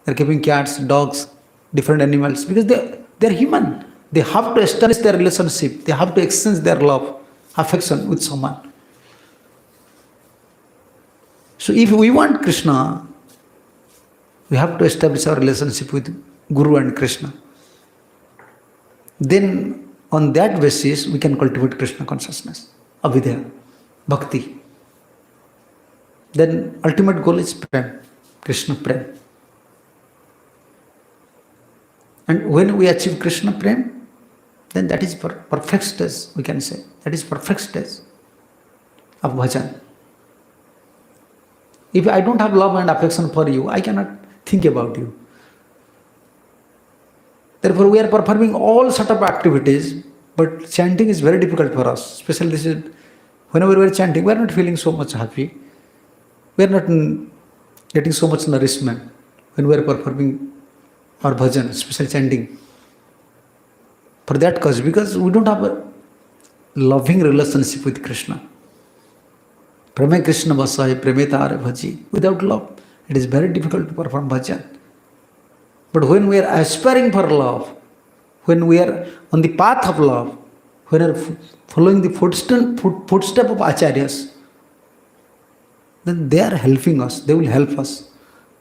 They're keeping cats, dogs, different animals because they're human. They have to establish their relationship. They have to exchange their love, affection with someone. So if we want Krishna, we have to establish our relationship with Guru and Krishna. Then on that basis, we can cultivate Krishna consciousness, avidya, bhakti. Then ultimate goal is prem, Krishna prem. And when we achieve Krishna prem, then that is perfect stage, we can say. That is perfect stage of bhajan. If I don't have love and affection for you, I cannot think about you. Therefore, we are performing all sort of activities, but chanting is very difficult for us. Especially this is, whenever we are chanting, we are not feeling so much happy. We are not getting so much nourishment when we are performing our bhajan, especially chanting. For that cause, because we don't have a loving relationship with Krishna. Prame Krishna Vasai, Prame Tare Bhaji. Without love, it is very difficult to perform bhajan. But when we are aspiring for love, when we are on the path of love, when we are following the footstep of acharyas, then they are helping us, they will help us,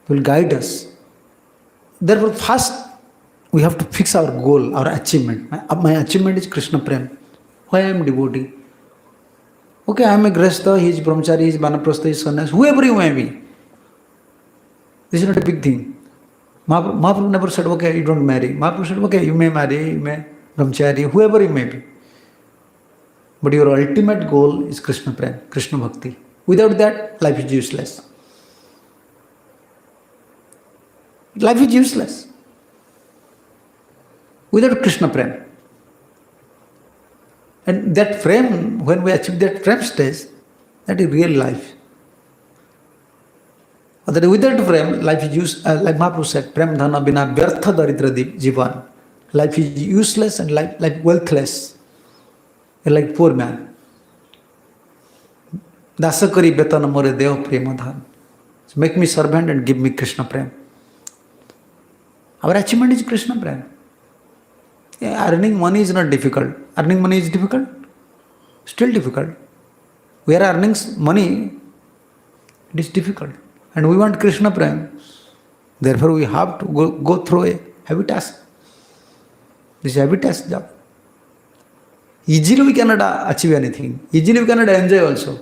they will guide us. Therefore, first we have to fix our goal, our achievement. My achievement is Krishna Prem. Why I am devotee? Okay, I am a Grihastha, he is Brahmachari, he is Vanaprastha, he is Sannyas, whoever you may be. This is not a big thing. Mahaprabhu never said, okay, you don't marry. Mahaprabhu said, okay, you may marry, you may Brahmachari, whoever you may be. But your ultimate goal is Krishna Prem, Krishna Bhakti. Without that, life is useless. Life is useless. Without Krishna Prem. And that frame, when we achieve that frame stage, that is real life. Otherwise, without frame, life is useless. Like Mahaprabhu said, Prem dhana bina vyartha daridra jivan. Life is useless and life wealthless. Like poor man. Dasakari betana more deo prema dhan. Make me servant and give me Krishna Prem. Our achievement is Krishna Prem. Yeah, earning money is not difficult. Earning money is difficult? Still difficult. We are earning money, it is difficult. And we want Krishna Prem. Therefore, we have to go through a heavy task. This is a heavy task job. Easily we cannot achieve anything. Easily we cannot enjoy also.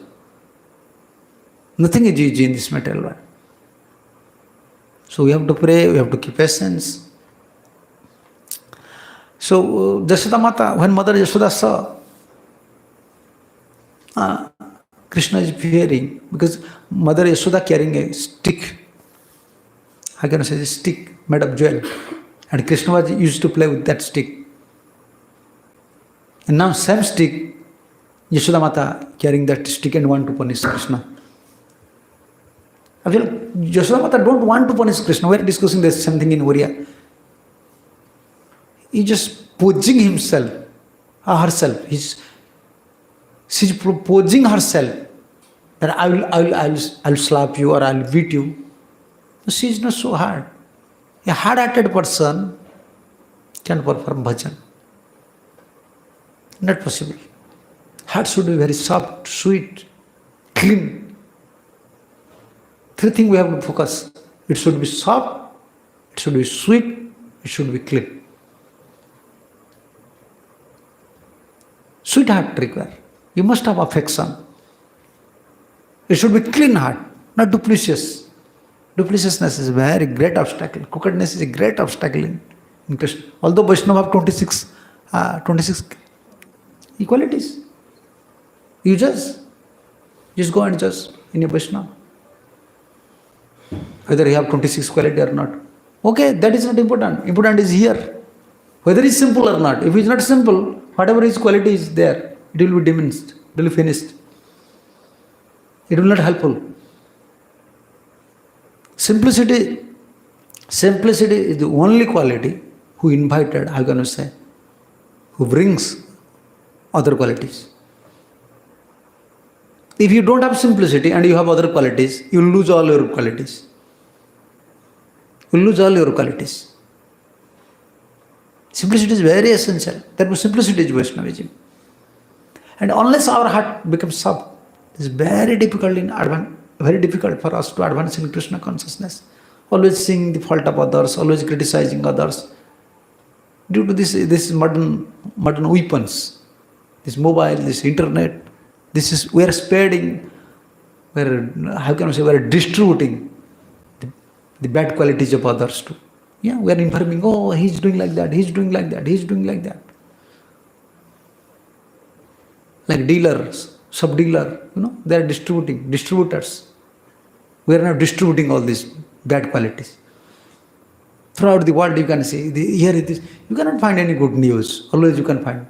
Nothing is easy in this material world. So we have to pray, we have to keep patience. So Jashoda Mata, when Mother Yashoda saw Krishna is fearing, because Mother Yashoda carrying a stick, I can say a stick made of jewel, and Krishna was used to play with that stick. And now same stick, Yashoda Mata carrying that stick and want to punish Krishna. Actually, Yashoda Mata don't want to punish Krishna. We are discussing the same thing in Oriya. He just posing himself, herself. She's proposing herself that I'll slap you or I'll beat you. She is not so hard. A hard-hearted person can perform bhajan. Not possible. Heart should be very soft, sweet, clean. Three things we have to focus. It should be soft, it should be sweet, it should be clean. Sweet heart require. You must have affection. It should be clean heart, not duplicitous. Dupliciousness is a very great obstacle. Crookedness is a great obstacle in Krishna. Although Vaishnava have 26 equalities. You just go and judge in your Vaishnava. Whether you have 26 quality or not. Okay, that is not important. Important is here. Whether it's simple or not. If it's not simple, whatever his quality is there, it will be diminished, it will be finished. It will not helpful. Simplicity is the only quality who invited, how can I say, who brings other qualities. If you don't have simplicity and you have other qualities, you will lose all your qualities. You lose all your qualities. Simplicity is very essential. Therefore, simplicity is Vaishnavism. And unless our heart becomes soft, it's very difficult very difficult for us to advance in Krishna consciousness. Always seeing the fault of others, always criticizing others. Due to this modern weapons, this mobile, this internet, we are spreading, we are distributing the bad qualities of others too. Yeah, we are informing, oh, he's doing like that, he's doing like that, he's doing like that. Like dealers, sub-dealer, they are distributors. We are now distributing all these bad qualities. Throughout the world you can see, here it is. You cannot find any good news. Always you can find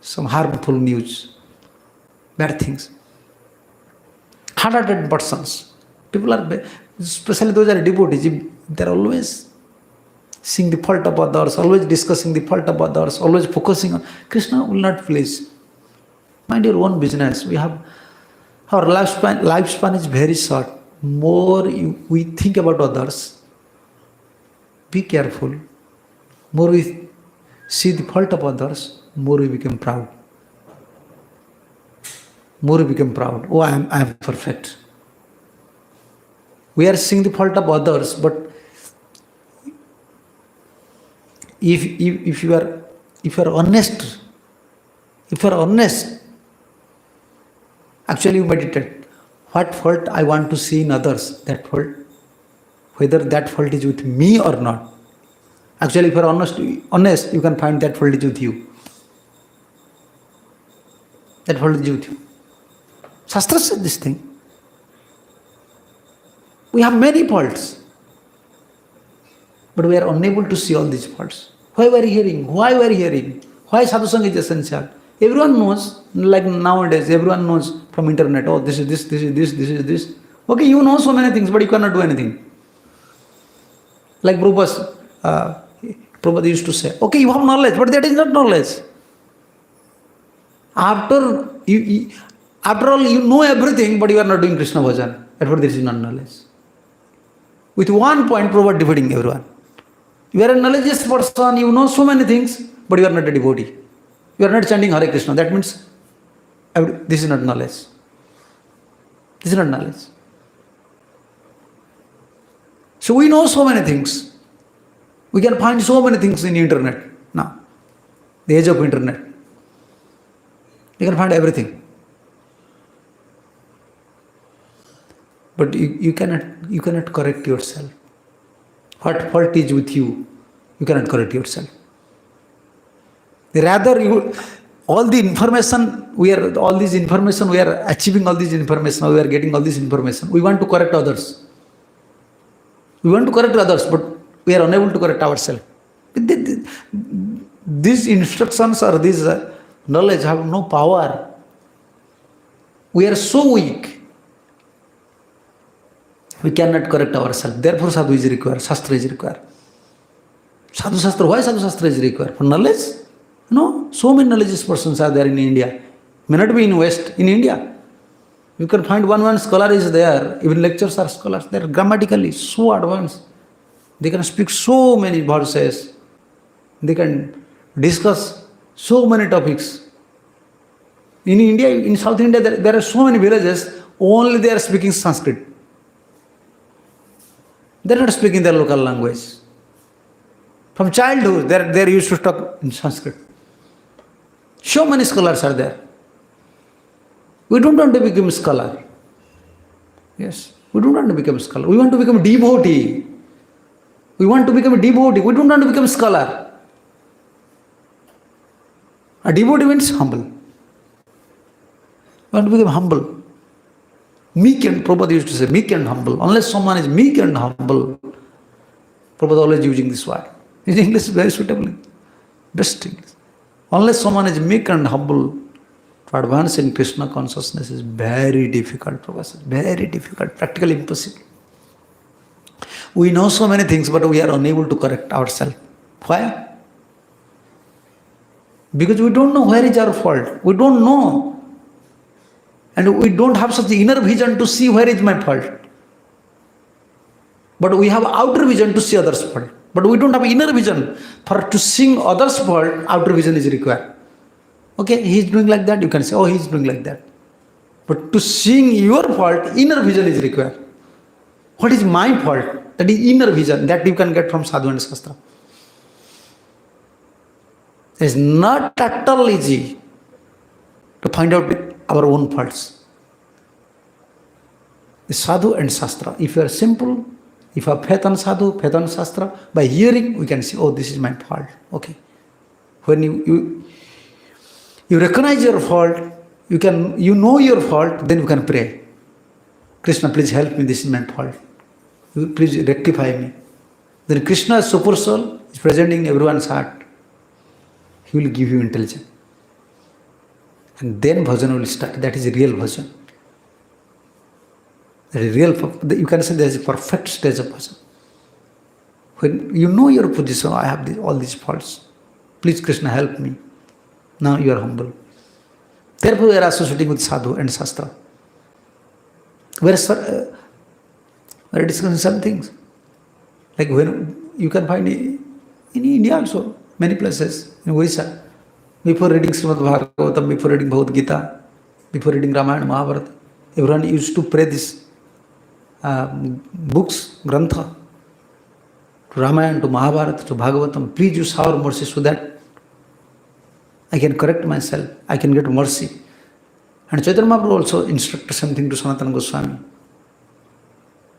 some harmful news, bad things. Hard-hearted persons. People are, especially those are devotees, they are always seeing the fault of others, always discussing the fault of others, always focusing on. Krishna will not please. Mind your own business. Our lifespan is very short. More we think about others, be careful. More we see the fault of others, more we become proud. More we become proud. Oh, I am perfect. We are seeing the fault of others, but if you are honest, actually you meditate. What fault I want to see in others, that fault, whether that fault is with me or not. Actually, if you are honest, you can find that fault is with you. That fault is with you. Shastra said this thing. We have many faults, but we are unable to see all these faults. Why we are hearing? Why sadhu sangha is essential? Everyone knows, like nowadays, everyone knows from internet, oh, this is this, this is this, this is this. Okay, you know so many things, but you cannot do anything. Like Prabhupada used to say, okay, you have knowledge, but that is not knowledge. After all, you know everything, but you are not doing Krishna bhajan. Therefore, this is not knowledge. With one point, Prabhupada defeating everyone. You are a knowledgeous person, you know so many things, but you are not a devotee. You are not chanting Hare Krishna. That means this is not knowledge. This is not knowledge. So we know so many things. We can find so many things in the internet now. The age of internet. You can find everything. But you cannot correct yourself. What fault is with you, you cannot correct yourself. Rather, all this information, we are achieving all this information, we are getting all this information. We want to correct others. We want to correct others, but we are unable to correct ourselves. These instructions or this knowledge have no power. We are so weak. We cannot correct ourselves. Therefore, sadhu is required, shastra is required. Sadhu shastra, why sadhu shastra is required? For knowledge? No, so many knowledgeous persons are there in India. May not be in West, in India. You can find one scholar is there, even lecturers are scholars. They are grammatically so advanced. They can speak so many verses. They can discuss so many topics. In India, in South India, there are so many villages, only they are speaking Sanskrit. They are not speaking their local language. From childhood, they are used to talk in Sanskrit. So many scholars are there. We don't want to become a scholar. Yes, we don't want to become a scholar. We want to become a devotee. We want to become a devotee. We don't want to become a scholar. A devotee means humble. We want to become humble. Meek and, Prabhupada used to say, meek and humble. Unless someone is meek and humble, Prabhupada always using this word. In English, very suitably. Best English. Unless someone is meek and humble, to advance in Krishna consciousness is very difficult, Prabhupada. Very difficult, practically impossible. We know so many things, but we are unable to correct ourselves. Why? Because we don't know where is our fault. We don't know. And we don't have such inner vision to see where is my fault. But we have outer vision to see others' fault. But we don't have inner vision. For to seeing others' fault, outer vision is required. Okay, he's doing like that, you can say, oh, he's doing like that. But to seeing your fault, inner vision is required. What is my fault? That is inner vision that you can get from Sadhu and Shastra. It's not at all easy to find out our own faults. The Sadhu and Shastra. If you are simple, if you have faith on Sadhu, faith on Shastra, by hearing we can see, oh, this is my fault. Okay. When you recognize your fault, you know your fault, then you can pray. Krishna, please help me, this is my fault. Please rectify me. Then Krishna, super soul, is present in everyone's heart. He will give you intelligence. And then bhajan will start. That is real bhajan. That is real, you can say there is a perfect stage of bhajan. When you know your position, I have all these faults. Please Krishna, help me. Now you are humble. Therefore we are associating with Sadhu and Shastra. We are discussing some things. Like when you can find in India also, many places, in Orissa, before reading Srimad Bhagavatam, before reading Bhagavad Gita, before reading Ramayana, Mahabharata, everyone used to pray these books, Grantha, to Ramayana, to Mahabharata, to Bhagavatam. Please use our mercy so that I can correct myself, I can get mercy. And Chaitanya Mahaprabhu also instructed something to Sanatana Goswami.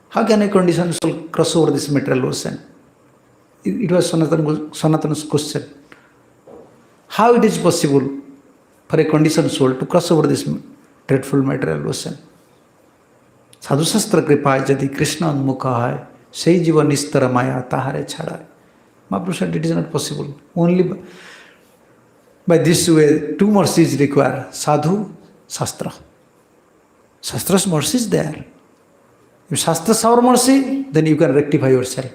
How can a conditioned soul cross over this material ocean? It was Sanatana's question. How it is possible for a conditioned soul to cross over this dreadful material ocean? Sadhu Shastra Kripa Jadi Krishna Unmukha hai, Sei Jiva Nistara Maya Tahare Chhada. Mahaprabhu said it is not possible. Only by this way, two mercies require, Sadhu, Shastra. Shastra's mercy is there. If Shastra's our mercy, then you can rectify yourself.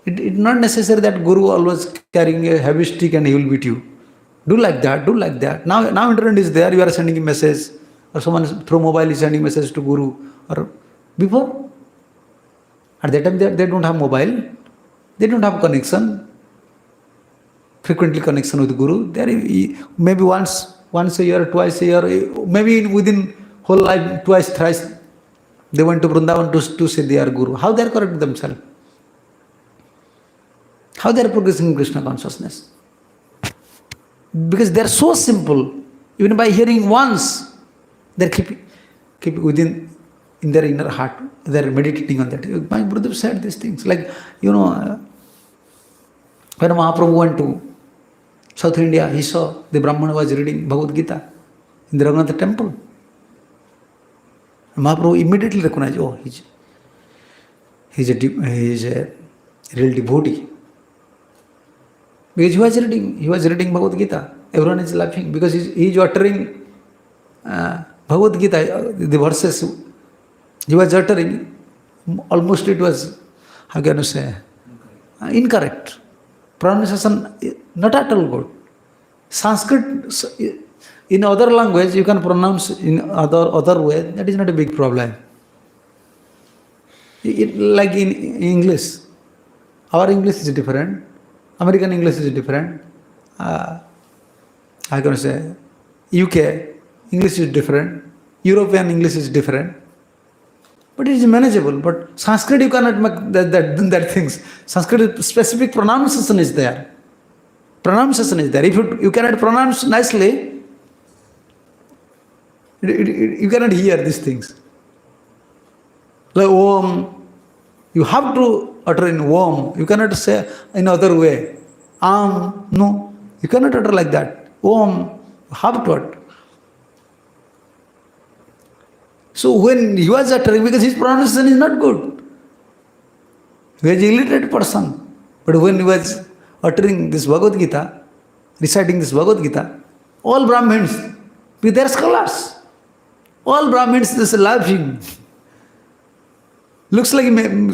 It is not necessary that Guru always carrying a heavy stick and he will beat you. Do like that, do like that. Now internet is there, you are sending a message, or someone through mobile is sending message to Guru. Or before, at that time they don't have mobile, they don't have connection, frequently connection with Guru. There maybe once a year, twice a year, maybe within whole life, twice, thrice, they went to Vrindavan to say they are Guru. How they are correcting themselves? How they are progressing in Krishna consciousness? Because they are so simple. Even by hearing once, they keep within in their inner heart. They are meditating on that. My brother said these things. Like, when Mahaprabhu went to South India, he saw the Brahmana was reading Bhagavad Gita in the Raghunath temple. Mahaprabhu immediately recognized, oh, he's a real devotee. Because he was reading Bhagavad Gita. Everyone is laughing because he is uttering Bhagavad Gita, the verses. He was uttering, almost it was, how can you say, incorrect. Pronunciation not at all good. Sanskrit, in other language, you can pronounce in other way, that is not a big problem. Like in English, our English is different, American English is different, how can I say, UK English is different, European English is different, but it is manageable. But Sanskrit you cannot make that things. Sanskrit specific pronunciation is there. Pronunciation is there. If you cannot pronounce nicely, you cannot hear these things. Like Om, you have to utter in Om. You cannot say in other way. No, you cannot utter like that. Om, you have to utter. So when he was uttering, because his pronunciation is not good, he was an illiterate person. But when he was uttering this Bhagavad Gita, reciting this Bhagavad Gita, all Brahmins, with their scholars, all Brahmins just laughing. Looks like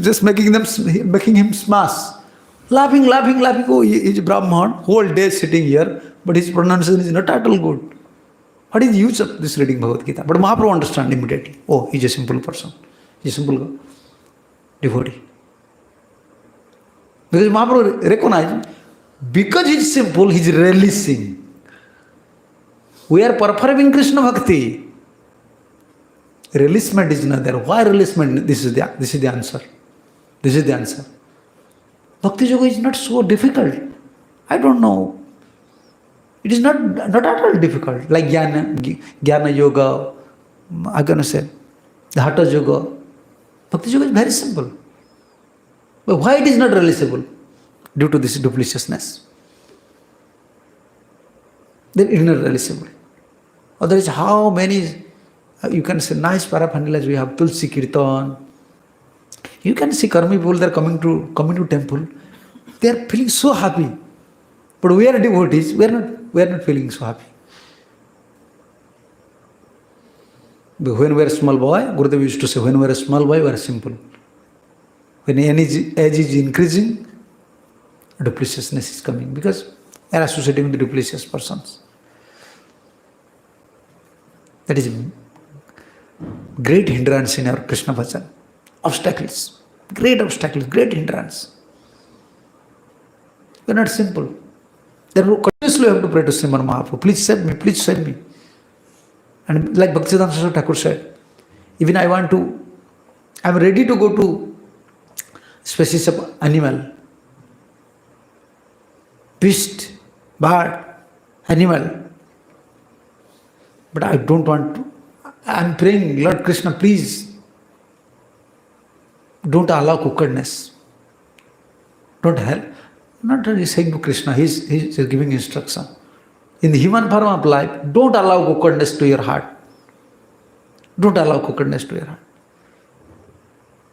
just making him smash. Laughing. Oh, he is Brahman, whole day sitting here, but his pronunciation is not at all good. What is the use of this reading Bhagavad Gita? But Mahaprabhu understand immediately. Oh, he is a simple person. He is a simple guy. devotee. Because Mahaprabhu recognized, because he is simple, he is releasing. We are performing Krishna Bhakti. Releasement is not there. Why releasement? This is the answer. This is the answer. Bhakti Yoga is not so difficult. I don't know. It is not at all difficult. Like Jnana Yoga, I'm going to say, the Hatha Yoga. Bhakti Yoga is very simple. But why it is not releasable? Due to this dupliciousness. Then it is not releasable. Otherwise, how many, you can say, nice paraphernalias we have, Tulsi Kirtan. You can see Karmi people, they are coming to temple. They are feeling so happy. But we are devotees, we are not feeling so happy. But when we are a small boy, Gurudev used to say, when we are a small boy, we are simple. When age is increasing, dupliciousness is coming because we are associating with the duplicious persons. That is a great hindrance in our Krishna bhajan. Obstacles, great hindrance. We are not simple. Therefore, continuously we have to pray to Sriman Mahaprabhu, please save me. And like Bhaktisiddhanta Saraswati Thakur said, even I am ready to go to species of animal, beast, bird, animal. But I don't want to. I am praying, Lord Krishna, please don't allow crookedness. Don't help. Not really saying to Krishna, he's giving instruction. In the human form of life, don't allow crookedness to your heart. Don't allow crookedness to your heart.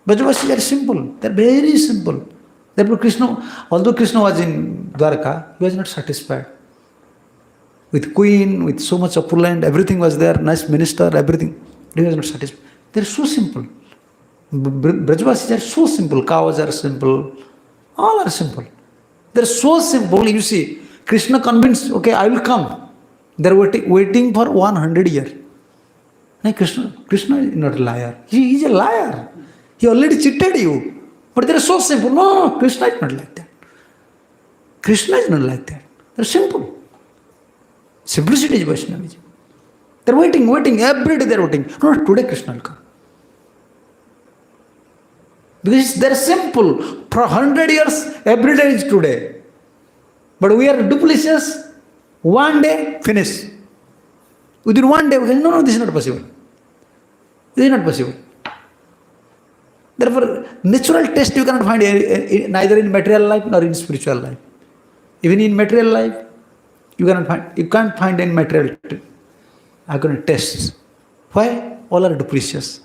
Brajavasis are simple. They are very simple. Therefore Krishna, although Krishna was in Dwarka, he was not satisfied. With queen, with so much opulent, everything was there, nice minister, everything. He was not satisfied. They are so simple. Brajavasis are so simple. Cows are simple. All are simple. They are so simple. You see, Krishna convinced, okay, I will come. They are waiting for 100 years. No, Krishna is not a liar. He is a liar. He already cheated you. But they are so simple. No, Krishna is not like that. Krishna is not like that. They are simple. Simplicity is Vaishnavism. They are waiting. Every day they are waiting. No, today Krishna will come. Because they are simple. For 100 years, every day is today. But we are duplicitous. One day, finish. Within one day, we say, no, this is not possible. This is not possible. Therefore, natural taste you cannot find neither in material life nor in spiritual life. Even in material life, you can't find any material taste. Why? All are duplicitous.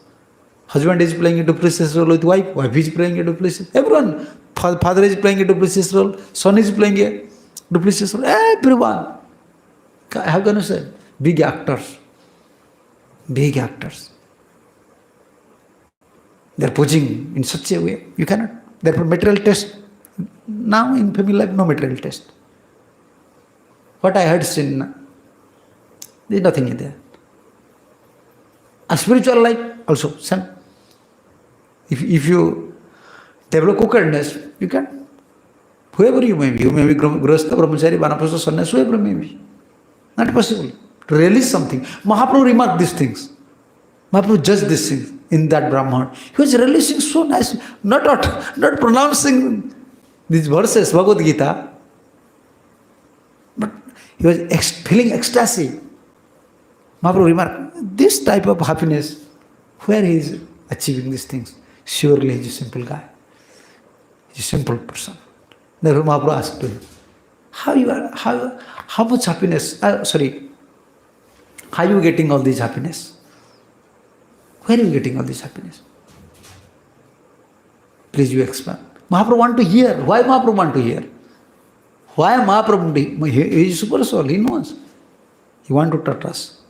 Husband is playing a duplicitous role with wife is playing a duplicitous. Everyone. Father is playing a duplicitous role, son is playing a duplicitous role. Everyone. How can you say? Big actors. They are posing in such a way. You cannot. Therefore, material taste. Now in family life, no material taste. What I heard sin, there is nothing in there. A spiritual life also, same. If you develop crookedness, you can. Whoever you may be Grihastha, Brahmachari, Vanaprastha, Sannyasi, whoever may be. Not possible. To release something. Mahaprabhu remarked these things. Mahaprabhu judged these things in that Brahman. He was releasing so nicely, not pronouncing these verses, Bhagavad Gita, but he was feeling ecstasy. Mahaprabhu remarked, this type of happiness, where he is achieving these things, surely he is a simple guy. He is a simple person. Therefore Mahaprabhu asked him, how much happiness, how are you getting all this happiness? Where are you getting all this happiness? Please you explain. Mahaprabhu want to hear. Why Mahaprabhu want to hear? Why Mahaprabhu? He is super soul, he knows. He want to touch us.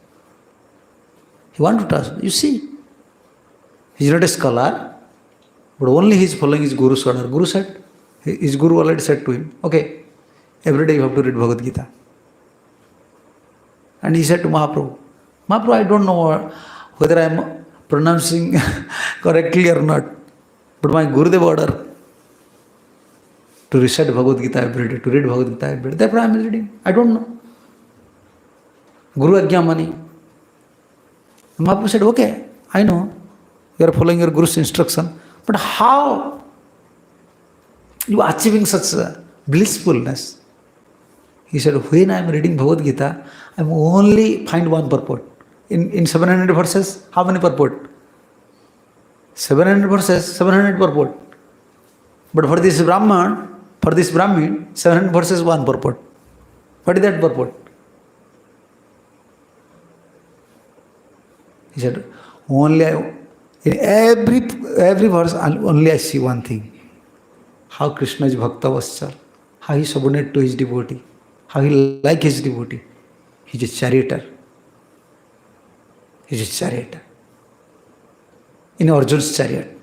You see, he is not a scholar, but only he is following his Guru's order. Guru said, his Guru already said to him, okay, every day you have to read Bhagavad Gita. And he said to Mahaprabhu, I don't know whether I am pronouncing correctly or not. But my Gurudev order to recite Bhagavad Gita every day, to read Bhagavad Gita every day. Therefore I am reading. I don't know. Guru Ajna Mani. Mahaprabhu said, okay, I know. You are following your Guru's instruction. But how you are achieving such blissfulness? He said, when I am reading Bhagavad Gita, I am only find one purport. In 700 verses, how many purport? 700 verses, 700 purport. But for this Brahmin, 700 verses, one purport. What is that purport? He said, in every verse, only I see one thing. How Krishna is Bhakta Vatsal, how he is subordinate to his devotee, how he like his devotee. He is a charioteer. He is a charioteer. In Arjuna's chariot.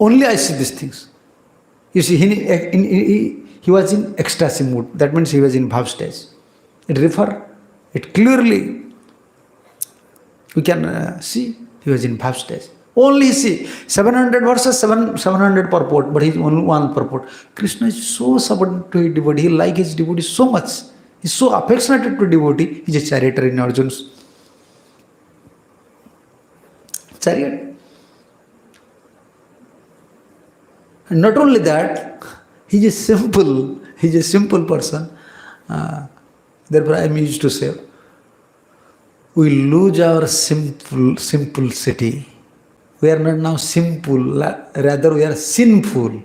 Only I see these things. You see, he was in ecstasy mood. That means he was in bhav stage. It clearly, we can see he was in bhav stage. Only see, 700 verses, 700 purport, but he is only one purport. Krishna is so subordinate to his devotee, he likes his devotee so much. He is so affectionate to devotee, he is a charioteer in Arjuna's chariot. And not only that, he is a simple person. Therefore I am used to say, we lose our simplicity. We are not now simple, rather we are sinful.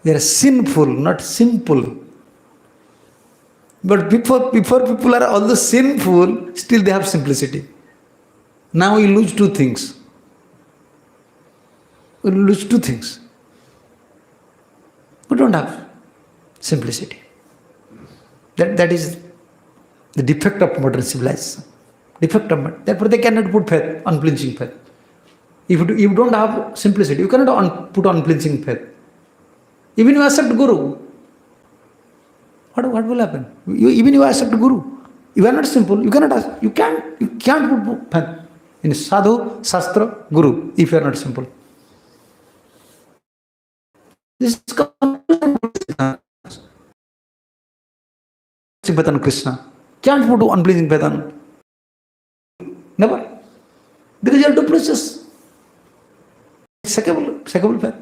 We are sinful, not simple. But before people are although sinful, still they have simplicity. Now we lose two things. We lose two things. We don't have simplicity. That is the defect of modern civilization. Therefore they cannot put faith, unflinching faith. If you don't have simplicity, you cannot put unflinching faith. Even you accept Guru, what will happen? Even you accept Guru, you are not simple, you can't put faith in Sadhu, Shastra, Guru, if you are not simple. This is faith on Krishna. Can't put unpleasing faith on. Never. Because you are too precious. Sackable faith.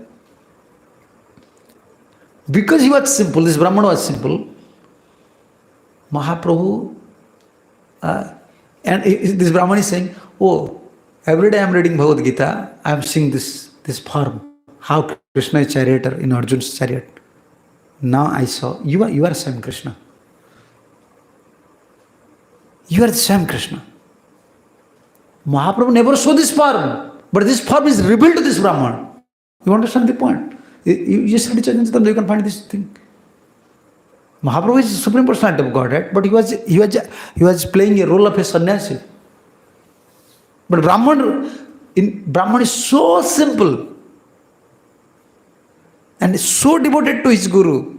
Because he was simple, this Brahman was simple, Mahaprabhu, and this Brahman is saying, oh, every day I am reading Bhagavad Gita, I am seeing this form, how Krishna is charioteer in Arjuna's chariot. Now I saw, you are same Krishna. You are the same Krishna. Mahaprabhu never saw this form, but this form is revealed to this Brahman. You understand the point? You just read Chaitanya, you can find this thing. Mahaprabhu is the Supreme Personality of Godhead, but he was playing a role of a sannyasi. But Brahman is so simple and so devoted to his Guru.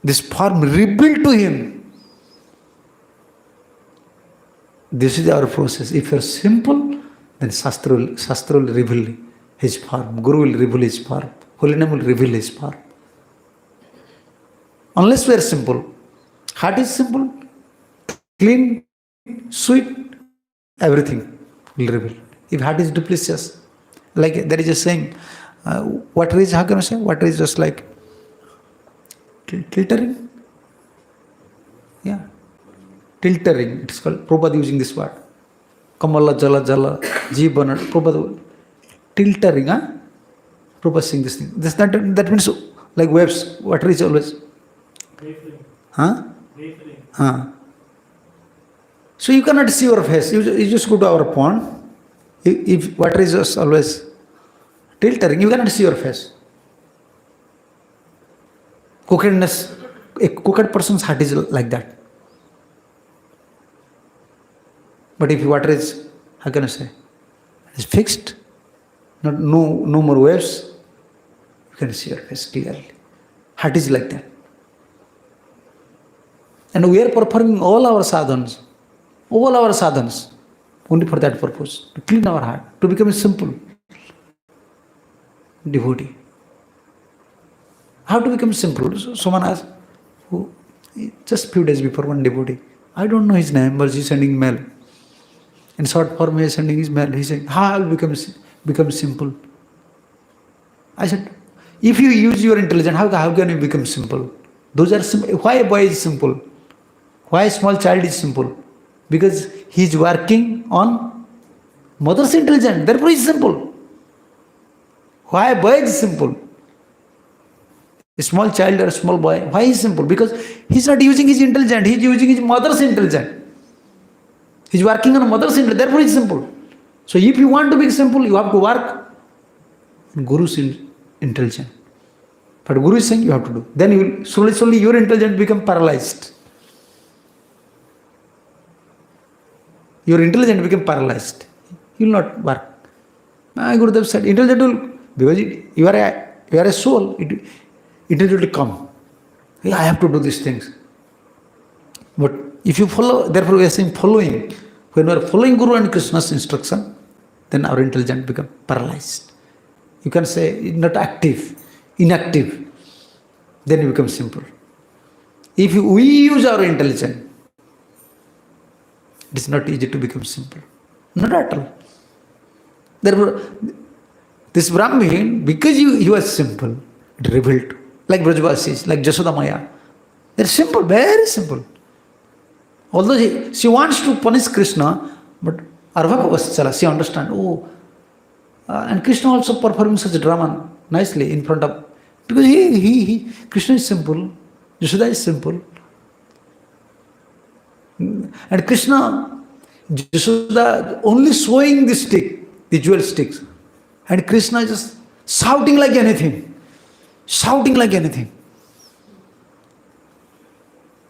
This form revealed to him. This is our process. If you are simple, then Shastra will reveal his form. Guru will reveal his form. Holy Name will reveal his form. Unless we are simple. Heart is simple, clean, sweet, everything will reveal. If heart is duplicitous, like there is a saying, water is, how can I say? Water is just like tiltering. Yeah. Tiltering, it is called. Prabhupada using this word. Kamala jala jala, jibana. Prabhupada tiltering, huh? Prabhupada saying this thing. That means like waves. Water is always. Huh? So you cannot see your face. You just go to our pond. If water is just always tiltering, you cannot see your face. Crookedness. A crooked person's heart is like that. But if water is, how can I say, is fixed, no more waves, you can see your face clearly. Heart is like that. And we are performing all our sadhans, only for that purpose, to clean our heart, to become a simple devotee. How to become simple? So someone asked, who, just few days before, one devotee, I don't know his name, but he's sending mail. In short form, he is sending his mail. He said, how I will become simple? I said, if you use your intelligence, how can you become simple? Those are simple. Why a boy is simple? Why a small child is simple? Because he is working on mother's intelligence. Therefore, he is simple. Why a boy is simple? A small child or a small boy, why is simple? Because he is not using his intelligence. He is using his mother's intelligence. He is working on mother's intelligence. Therefore, he is simple. So, if you want to be simple, you have to work on Guru's intelligence. But Guru is saying you have to do. Then you will slowly your intelligence become paralyzed. Your intelligence become paralyzed. You will not work. Gurudev said, intelligence will, because you are a soul, intelligence will come. I have to do these things. But if you follow, therefore we are saying following. When we are following Guru and Krishna's instruction, then our intelligence become paralyzed. You can say not active, inactive. Then you become simple. If we use our intelligence, it is not easy to become simple. Not at all. Therefore, this Brahmin, because he was simple, it revealed. Like Brajvasis, like Jasoda Maya. They are simple, very simple. Although she wants to punish Krishna, but Arvaka Vaschala, she understands. And Krishna also performing such a drama nicely in front of, because Krishna is simple, Jasoda is simple. And Krishna, Jasoda only showing the stick, the jewel sticks. And Krishna is just shouting like anything. Shouting like anything.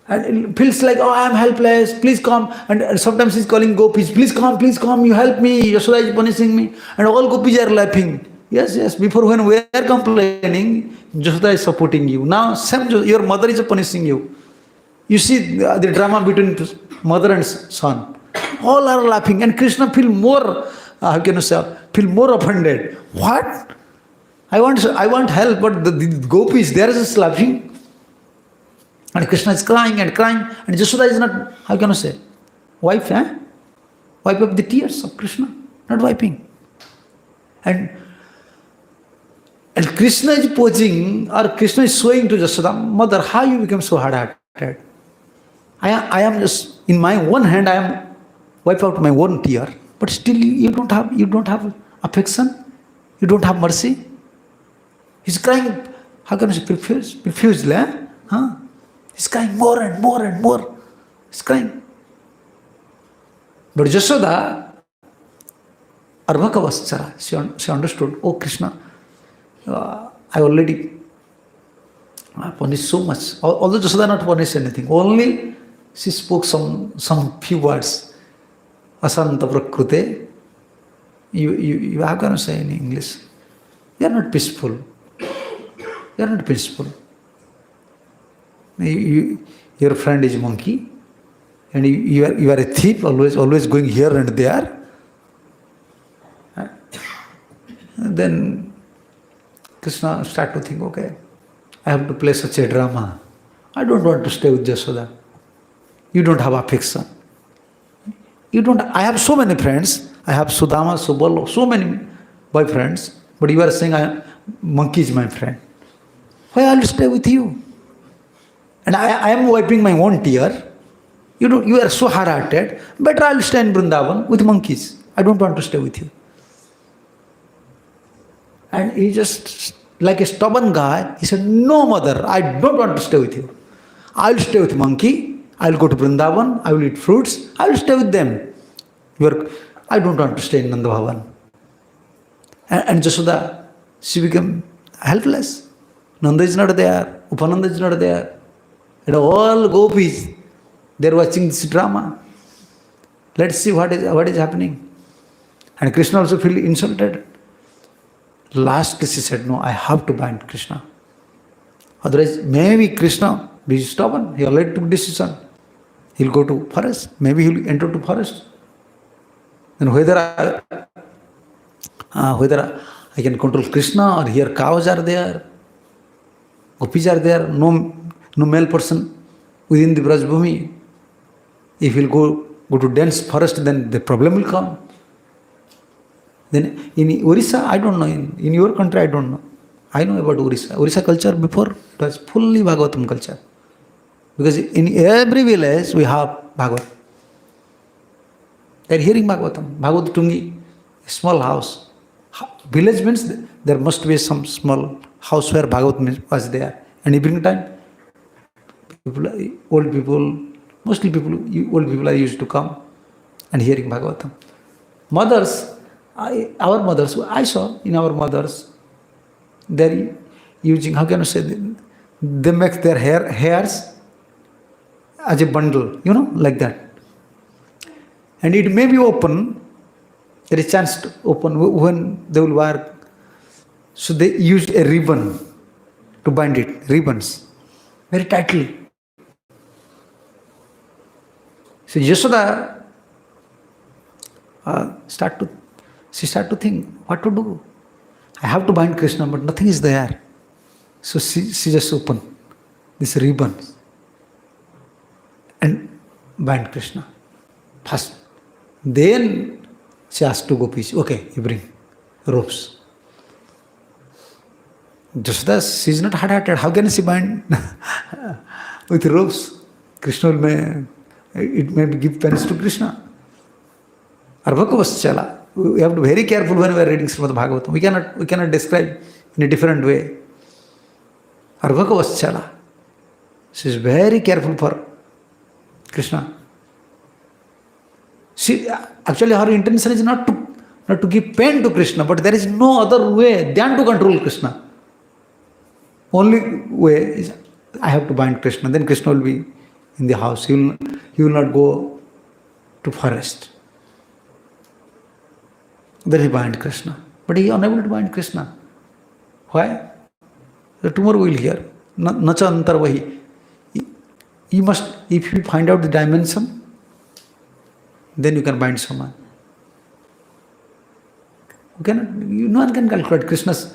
And it feels like, I am helpless, please come. And sometimes he's calling gopis, please come, you help me, Yashoda is punishing me. And all gopis are laughing. Yes, before when we are complaining, Yashoda is supporting you. Now, your mother is punishing you. You see the drama between mother and son. All are laughing. And Krishna feel more, feel more offended. What? I want help, but the gopis, they are just laughing. And Krishna is crying, and Jasoda is not, wipe, wipe up the tears of Krishna, not wiping. And Krishna is posing, or Krishna is showing to Jasoda, mother, how you become so hard-hearted? I am just, in my one hand, I am wipe out my one tear, but still you don't have affection, you don't have mercy. He's crying, profusely, He's crying more and more and more. He's crying. But Jasoda, Arvaka Vaschara, she understood, oh Krishna, I already punished so much. Although Jasoda not punished anything, only she spoke some few words. Asanta prakrute. You are going to say in English, you are not peaceful. You are not peaceful. Your friend is monkey, and you are a thief, always going here and there. Then Krishna start to think, okay, I have to play such a drama. I don't want to stay with Jasoda. You don't have affection. I have so many friends. I have Sudama, Subal, so many boyfriends. But you are saying monkey is my friend. Why I will stay with you? And I am wiping my own tear. You are so hard-hearted. Better I will stay in Vrindavan with monkeys. I don't want to stay with you. And he just, like a stubborn guy, he said, no mother, I don't want to stay with you. I will stay with monkey. I will go to Vrindavan. I will eat fruits. I will stay with them. I don't want to stay in Nanda Bhavan. And Jasoda, she became helpless. Nanda is not there. Upananda is not there. And all gopis, they are watching this drama. Let's see what is happening. And Krishna also feel insulted. Lastly, she said, no, I have to bind Krishna. Otherwise, maybe Krishna be stubborn. He already took decision. He'll go to forest. Maybe he'll enter to forest. Then whether I can control Krishna or here cows are there, gopis are there, no male person within the Brajbhumi. If he'll go to dense forest, then the problem will come. Then in Orissa, I don't know. In your country, I don't know. I know about Orissa. Orissa culture before it was fully Bhagavatam culture. Because in every village we have Bhagavad. They are hearing Bhagavatam. Bhagavad Tungi, small house. Village means there must be some small house where Bhagavad was there. And evening time, old people are used to come and hearing Bhagavatam. Mothers, our mothers, I saw in our mothers, they're using, how can I say, they make their hairs as a bundle, like that. And it may be open, there is a chance to open when they will wear. So they used a ribbon to bind it, ribbons, very tightly. So Yashoda she started to think, what to do? I have to bind Krishna, but nothing is there. So she just opened this ribbon and bind Krishna first. Then she asked two gopis, okay, you bring ropes. Yashoda, she is not hard-hearted. How can she bind with ropes? Krishna it may give penance to Krishna. Arvakavaschala. We have to be very careful when we are reading Srimad Bhagavatam. We cannot describe in a different way. Arvakavaschala. She is very careful for Krishna. Actually, her intention is not to give pain to Krishna, but there is no other way than to control Krishna. Only way is I have to bind Krishna. Then Krishna will be in the house. He will not go to forest. Then he bind Krishna. But he is unable to bind Krishna. Why? Tomorrow we will hear. Nacha antarvahi. You must, if you find out the dimension, then you can bind someone. No one can calculate Krishna's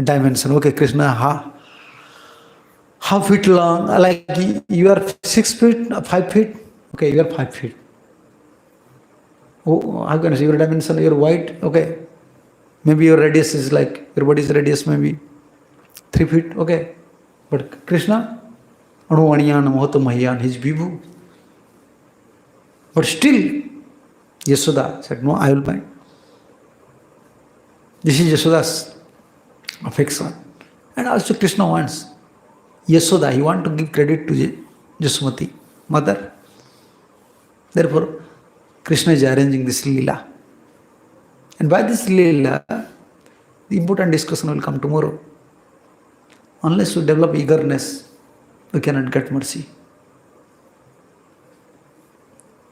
dimension. Okay, Krishna, how feet long? Like you are 6 feet, 5 feet. Okay, you are 5 feet. Oh, how can I say your dimension? Your height. Okay, maybe your radius is like your body's radius maybe 3 feet. Okay, but Krishna, Anu Aniyan Mohato Mahiyan, his Vibhu. But still, Yashoda said, no, I will bind. This is Yashoda's affection. And also Krishna wants Yashoda, he wants to give credit to Jasmati, mother. Therefore, Krishna is arranging this Lila. And by this Lila, the important discussion will come tomorrow. Unless we develop eagerness, we cannot get mercy.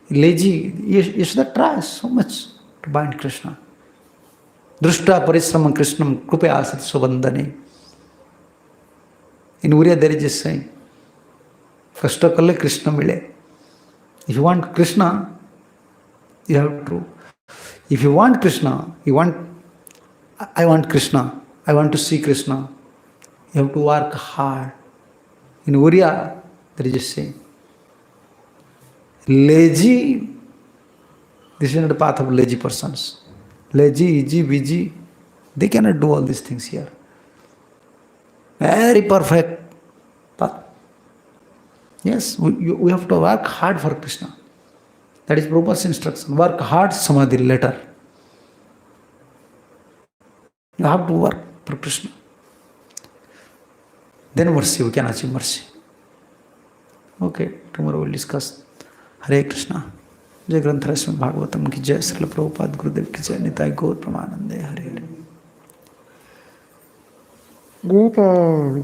Lazy, Yashoda tries so much to bind Krishna. Drushta parisramam Krishnam krupe asat sobandane. In Uriya there is a saying, Kashta kalle Krishna mile. If you want Krishna, you have to. If you want Krishna, I want Krishna, I want to see Krishna, you have to work hard. In Uriya there is a saying, lazy, this is not the path of lazy persons. Lazy, easy, busy, they cannot do all these things here. Very perfect path. Yes, we have to work hard for Krishna. That is Prabhupada's instruction. Work hard, samadhi later. You have to work for Krishna. Then mercy, we can achieve mercy. Okay, tomorrow we'll discuss. Hare Krishna. Jai Granthara Srimad Bhagavatam ki jai, Srila Prabhupada Gurudev ki jai, Nitai Gaur Pramanande, Hare Hare. Gopal.